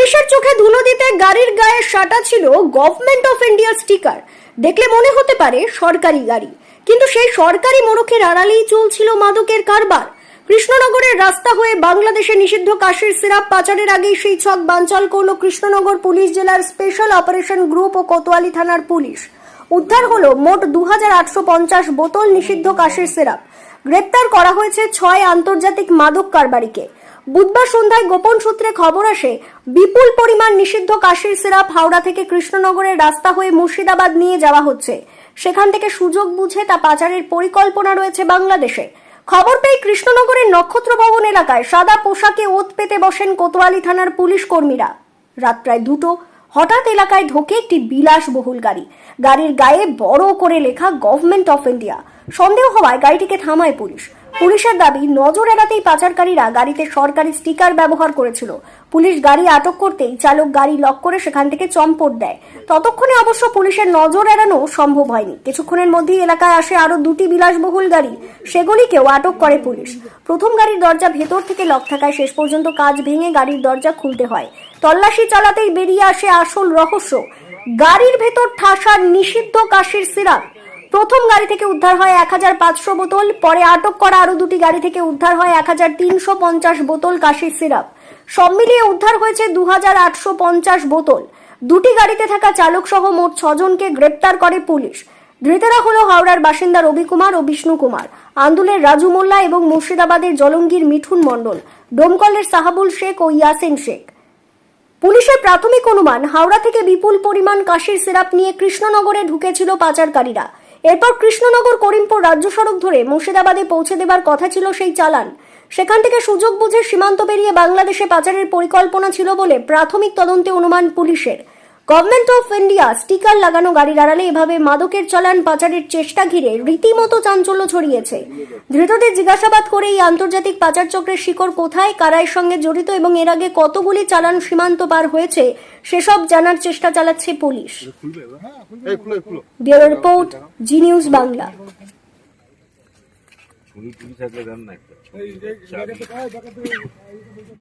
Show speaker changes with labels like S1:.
S1: পুলিশের চোখে ধুলো দিতে গাড়ির গায়ে সাটা ছিল গভর্নমেন্ট অফ ইন্ডিয়া স্টিকার। দেখলে মনে হতে পারে সরকারি গাড়ি, কিন্তু সেই সরকারি মোড়কের আড়ালেই চলছিল মাদকের কারবার। কৃষ্ণনগরের রাস্তা হয়ে বাংলাদেশে নিষিদ্ধ কাশির সিরাপ পাচারের আগেই সেই ছক বানচাল করল কৃষ্ণনগর পুলিশ জেলার স্পেশাল অপারেশন গ্রুপ ও কোতোয়ালি থানার পুলিশ। উদ্ধার হলো মোট 2850 বোতল নিষিদ্ধ কাশির সিরাপ। গ্রেপ্তার করা হয়েছে 6 আন্তর্জাতিক মাদক কারবারিকে। বুধবার সন্ধ্যায় গোপন সূত্রে খবর আসে, বিপুল পরিমাণ নিষিদ্ধ কাশির সিরাপ হাওড়া থেকে কৃষ্ণনগরের রাস্তা হয়ে মুর্শিদাবাদ নিয়ে যাওয়া হচ্ছে। সেখান থেকে সুযোগ বুঝে তা পাচারের পরিকল্পনা রয়েছে বাংলাদেশে। খবর পেয়ে কৃষ্ণনগরের নক্ষত্র ভবন এলাকায় সাদা পোশাকে ওত পেতে বসেন কোতোয়ালি থানার পুলিশ কর্মীরা। রাত প্রায় 2টো হঠাৎ এলাকায় ঢোকে একটি বিলাসবহুল গাড়ি। গাড়ির গায়ে বড় করে লেখা গভর্নমেন্ট অফ ইন্ডিয়া। সন্দেহ হওয়ায় গাড়িটিকে থামায় পুলিশ। পুলিশের দাবি, নজর এড়াতেই পাচারকারীরা গাড়িতে সরকারি স্টিকার ব্যবহার করেছিল। পুলিশ গাড়ি আটক করতেই চালক গাড়ি লক করে সেখান থেকে চম্পট দেয়। ততক্ষণে অবশ্য পুলিশের নজর এড়ানো সম্ভব হয়নি। কিছুক্ষণের মধ্যেই এলাকায় আসে আরো 2টি বিলাসবহুল গাড়ি। সেগুলিকেও আটক করে পুলিশ। প্রথম গাড়ির দরজা ভেতর থেকে লক থাকায় শেষ পর্যন্ত কাঁচ ভেঙে গাড়ির দরজা খুলতে হয়। তল্লাশি চালাতেই বেরিয়ে আসে আসল রহস্য, গাড়ির ভেতর ঠাসা নিষিদ্ধ কাশির সিরাপ। প্রথম গাড়ি থেকে উদ্ধার হয় 1500 বোতল। পরে আটক করা আরো 2টি গাড়ি থেকে উদ্ধার হয় 1350 বোতল কাশির সিরাপ। সব মিলিয়ে উদ্ধার হয়েছে 2850 বোতল। 2টি গাড়িতে থাকা চালক সহ মোট 6 জনকে গ্রেপ্তার করে পুলিশ। ধৃতেরা হলো হাওড়ার বাসিন্দা রবি কুমার ও বিষ্ণু কুমার, আন্দুলের রাজু মোল্লা এবং মুর্শিদাবাদের জলঙ্গির মিঠুন মণ্ডল, ডোমকলের সাহাবুল শেখ ও ইয়াসিন শেখ। পুলিশের প্রাথমিক অনুমান, হাওড়া থেকে বিপুল পরিমাণ কাশির সিরাপ নিয়ে কৃষ্ণনগরে ঢুকেছিল পাচারকারীরা। এরপর কৃষ্ণনগর করিমপুর রাজ্য সড়ক ধরে মুর্শিদাবাদে পৌঁছে দেবার কথা ছিল সেই চালান। সেখান থেকে সুযোগ বুঝে সীমান্ত পেরিয়ে বাংলাদেশে পাচারের পরিকল্পনা ছিল বলে প্রাথমিক তদন্তে অনুমান পুলিশের। গভর্নমেন্ট অফ ইন্ডিয়া স্টিকার লাগানো গাড়ির আড়ালে এভাবে মাদকের চালান পাচারের চেষ্টা ঘিরে রীতিমতো চাঞ্চল্য ছড়িয়েছে। ধৃতদের জিজ্ঞাসাবাদ করে এই আন্তর্জাতিক পাচার চক্রের শিকড় কোথায়, কারা এর সঙ্গে জড়িত এবং এর আগে কতগুলি চালান সীমান্ত পার হয়েছে সেসব জানার চেষ্টা চালাচ্ছে পুলিশ। ব্যুরো রিপোর্ট, জি নিউজ বাংলা।